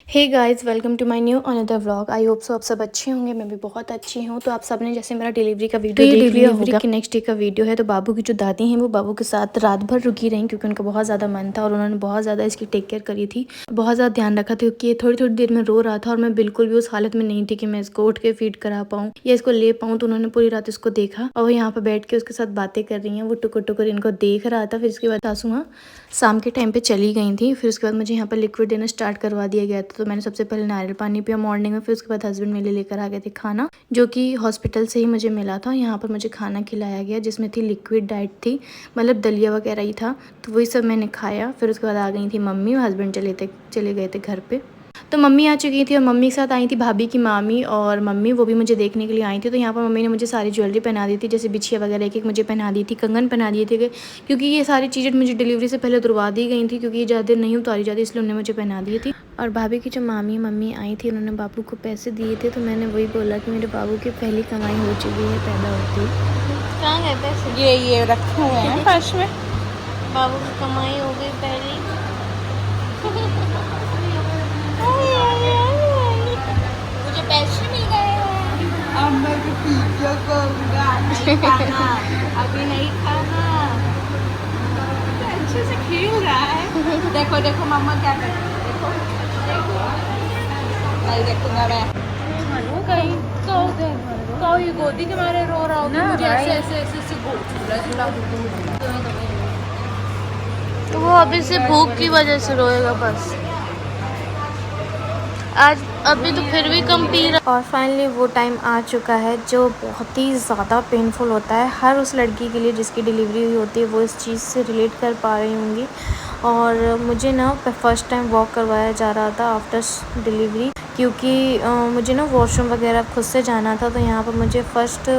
Hey guys, welcome to my new another vlog. I hope so आप सब अच्छे होंगे। मैं भी बहुत अच्छी हूँ। तो आप सबने जैसे मेरा डिलीवरी का वीडियो देख लिया होगा। डिलीवरी के नेक्स्ट डे का वीडियो है। तो बाबू की जो दादी हैं वो बाबू के साथ रात भर रुकी रहीं क्योंकि उनका बहुत ज़्यादा मन था और उन्होंने बहुत ज़्यादा इसकी टेक केयर करी थी, बहुत ज़्यादा ध्यान रखा था क्योंकि ये थोड़ी थोड़ी देर में रो रहा था और मैं बिल्कुल भी उस हालत में नहीं थी कि मैं इसको उठ के फीड करा पाऊँ या इसको ले पाऊँ। तो उन्होंने पूरी रात इसको देखा और वो यहाँ पर बैठ के उसके साथ बातें कर रही हैं। वो टुकुर टुकुर इनको देख रहा था। फिर इसके बाद सासू माँ शाम के टाइम पे चली गई थी। फिर उसके बाद मुझे यहाँ पर लिक्विड देना स्टार्ट करवा दिया गया था। तो मैंने सबसे पहले नारियल पानी पिया मॉर्निंग में। फिर उसके बाद हस्बैंड मेरे लिए लेकर आ गए थे खाना, जो कि हॉस्पिटल से ही मुझे मिला था। यहाँ पर मुझे खाना खिलाया गया जिसमें थी लिक्विड डाइट थी, मतलब दलिया वगैरह ही था। तो वही सब मैंने खाया। फिर उसके बाद आ गई थी मम्मी और हस्बैंड चले गए थे घर पे। तो मम्मी आ चुकी थी और मम्मी के साथ आई थी भाभी की मामी और मम्मी, वो भी मुझे देखने के लिए आई थी। तो यहाँ पर मम्मी ने मुझे सारी ज्वेलरी पहना दी थी, जैसे बिछिया वगैरह एक एक मुझे पहना दी थी, कंगन पहना दिए थे क्योंकि ये सारी चीज़ें मुझे डिलीवरी से पहले उतरवा दी गई थी क्योंकि ये ज़्यादा देर नहीं उतारी जाती, इसलिए उन्होंने मुझे पहना दी थी। और भाभी की जो मामी मम्मी आई थी उन्होंने बाबू को पैसे दिए थे। तो मैंने वही बोला कि मेरे बाबू की पहली कमाई हो चुकी है पैदा होती। कहाँ गए पैसे? ये रखे हुए हैं फर्श में। बाबू की कमाई हो गई पहली। मुझे पैसे मिल गए हैं। अब मैं पिज्जा करूँगा, नहीं खाना, अभी नहीं खाना। अच्छे से खेल रहा है। देखो देखो मम्मा क्या कर रही है, देखो देखो। नहीं देखूंगा मैं। कहीं कोई गोदी के मारे रो रहा हो, मुझे ऐसे ऐसे ऐसे ऐसे झूला तो वो अभी से भूख की वजह से रोएगा बस। आज अभी तो फिर भी कम पी रहा। और फाइनली वो टाइम आ चुका है जो बहुत ही ज़्यादा पेनफुल होता है हर उस लड़की के लिए जिसकी डिलीवरी हुई होती है। वो इस चीज़ से रिलेट कर पा रही होंगी। और मुझे ना फर्स्ट टाइम वॉक करवाया जा रहा था आफ्टर डिलीवरी क्योंकि मुझे ना वॉशरूम वगैरह खुद से जाना था। तो यहाँ पर मुझे फ़र्स्ट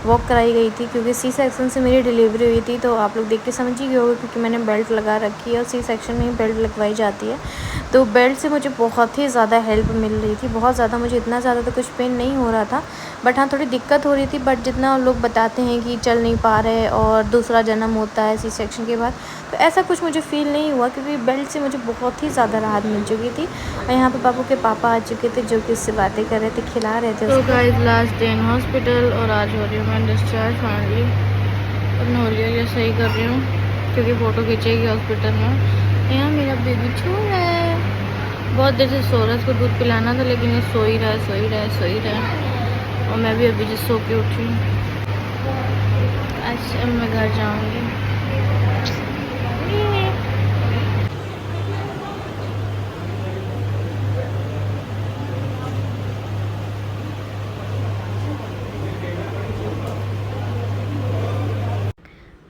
वॉक कराई गई थी क्योंकि सी सेक्शन से मेरी डिलीवरी हुई थी। तो आप लोग देख के समझ ही गए होंगे क्योंकि मैंने बेल्ट लगा रखी है और सी सेक्शन में ही बेल्ट लगवाई जाती है। तो बेल्ट से मुझे बहुत ही ज़्यादा हेल्प मिल रही थी, बहुत ज़्यादा। मुझे इतना ज़्यादा तो कुछ पेन नहीं हो रहा था, बट हाँ थोड़ी दिक्कत हो रही थी। बट जितना लोग बताते हैं कि चल नहीं पा रहे और दूसरा जन्म होता है सी सेक्शन के बाद, तो ऐसा कुछ मुझे फ़ील नहीं हुआ क्योंकि बेल्ट से मुझे बहुत ही ज़्यादा राहत मिल चुकी थी। और यहाँ पर बाबू के पापा आ चुके थे जो कि उससे बातें कर रहे थे, खिला रहे थे। तो guys last day in hospital और आज हो रही हूँ मैं डिस्चार्ज फाइनली। अब नोलिया सही कर रही हूँ क्योंकि फ़ोटो खींचेगी हॉस्पिटल में। यहाँ मेरा बेबी छू है, बहुत देर से सो रहा है। इसको दूध पिलाना था लेकिन ये सो ही रहा है, सो ही रहा है, सो ही रहा है। और मैं भी अभी just सो के उठी हूँ। अच्छा मैं घर जाऊँगी।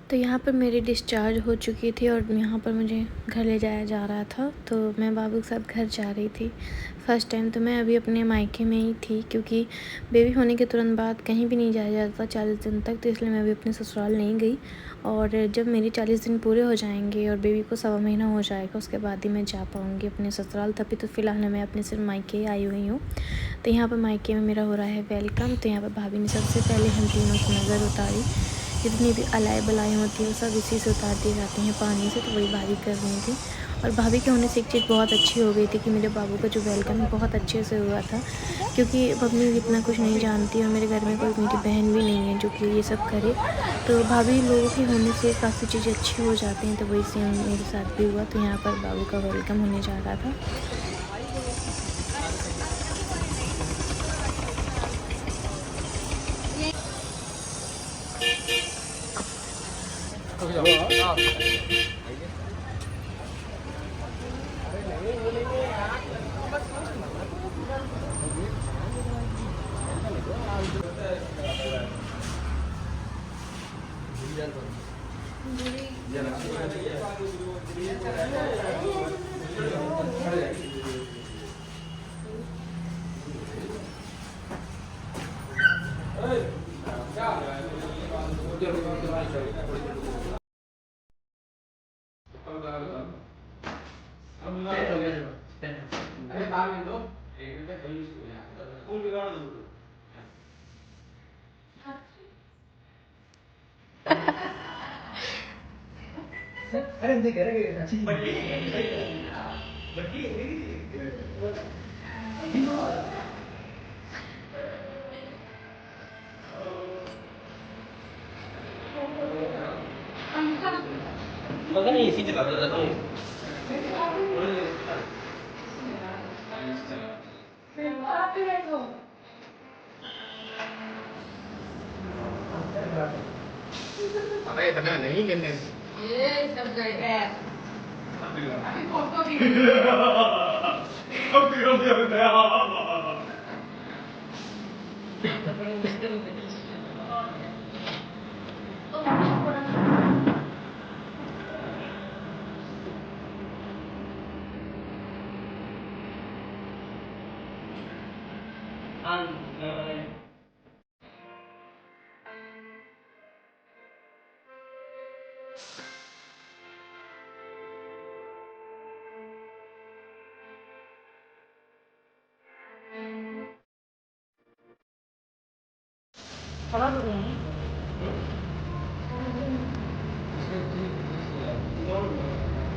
तो यहाँ पर मेरी डिस्चार्ज हो चुकी थी और यहाँ पर मुझे घर ले जाया जा रहा था। तो मैं बाबू के साथ घर जा रही थी फ़र्स्ट टाइम। तो मैं अभी अपने मायके में ही थी क्योंकि बेबी होने के तुरंत बाद कहीं भी नहीं जाया जाता 40 दिन तक। तो इसलिए मैं अभी अपने ससुराल नहीं गई। और जब मेरे 40 दिन पूरे हो जाएंगे और बेबी को 1.25 महीना हो जाएगा उसके बाद ही मैं जा पाऊँगी अपने ससुराल। तभी तो फ़िलहाल मैं अपने सिर्फ मायके आई हुई हूँ। तो यहाँ पर मायके में मेरा हो रहा है वेलकम। तो यहाँ पर भाभी ने सबसे पहले हम तीनों की नज़र उतारी। जितनी भी अलाई बलाई होती है वो सब इसी से उतार दी जाती हैं पानी से। तो वही भाभी कर रही थी। और भाभी के होने से एक चीज़ बहुत अच्छी हो गई थी कि मेरे बाबू का जो वेलकम है बहुत अच्छे से हुआ था क्योंकि मम्मी इतना कुछ नहीं जानती और मेरे घर में कोई मेरी बहन भी नहीं है जो कि ये सब करे। तो भाभी लोगों के होने से काफ़ी चीज़ें अच्छी हो जाती हैं। तो वही सेम मेरे साथ भी हुआ। तो यहाँ पर बाबू का वेलकम होने जा रहा था। Magkano yung CD ba? Patay, taga na yung ganyan. Yes, I'm very bad.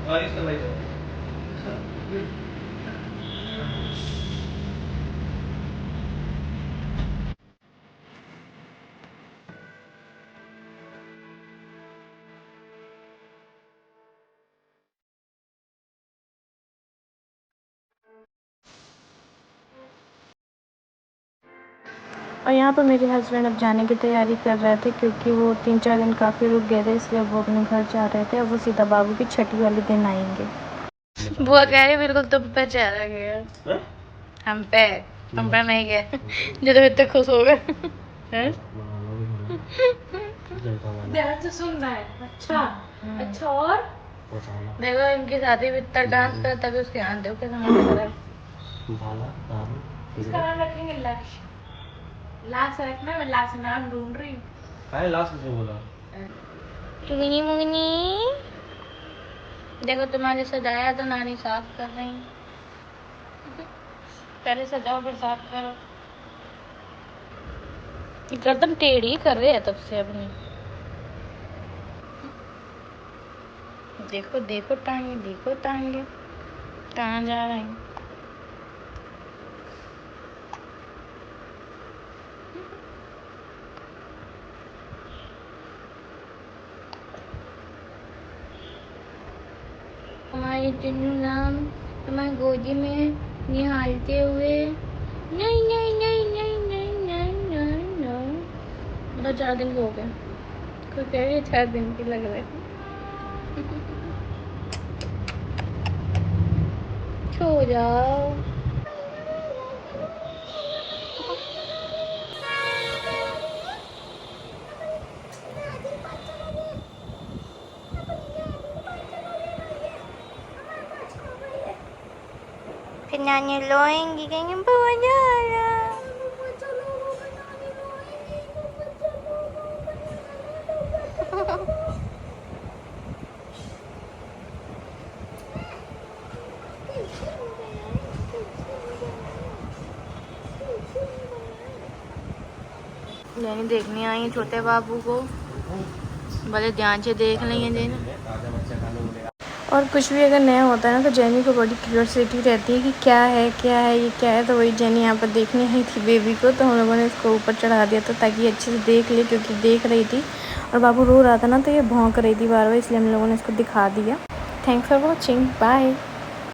Ayos na ba ito? और यहाँ पर मेरे हस्बैंड अब जाने की तैयारी कर रहे थे क्योंकि वो 3-4 दिन काफ़ी रुक गए थे, इसलिए वो अपने घर जा रहे थे। अब वो सीधा बाबू की छठी वाले दिन आएंगे। बुआ कह रही बिल्कुल तुम पे चला गया, हम पे नहीं गए जो तो इतने खुश हो गए। ध्यान से सुन रहा है। अच्छा अच्छा। और देखो इनकी शादी में इतना डांस कर तभी उसके हाथ देखो कैसा मजा कर रहा है। इसका नाम रखेंगे लक्ष्य। लाश रखना, मैं लाश नाम ढूंढ रही हूँ। काय लास्ट में बोला? मुगनी मुगनी देखो तुम्हारे सजाया तो नानी साफ कर रही। पहले सजाओ फिर साफ करो। गर्दन टेढ़ी कर रहे हैं तब से अपनी। देखो देखो टांगे, देखो टांगे कहाँ जा रही। हमारे चिन्नू राम हमारी गोदी में निहालते हुए नहीं नहीं नहीं नहीं नहीं नहीं नहीं नहीं। मतलब 4 दिन हो गए, कोई कह रही 4 दिन की लग रहे। सो जाओ। फिर नानी लोएंगी कहेंगे बुआ जाना। यानी देखने आई छोटे बाबू को, भले ध्यान से देख लेंगे जेनी। और कुछ भी अगर नया होता है ना तो जेनी को बड़ी क्यूरियोसिटी रहती है कि क्या है ये क्या है। तो वही जेनी यहाँ पर देखने आई थी बेबी को, तो हम लोगों ने इसको ऊपर चढ़ा दिया था ताकि अच्छे से देख ले, क्योंकि देख रही थी और बाबू रो रहा था ना तो ये भौंक रही थी बार बार, इसलिए हम लोगों ने इसको दिखा दिया। Thanks for watching, bye.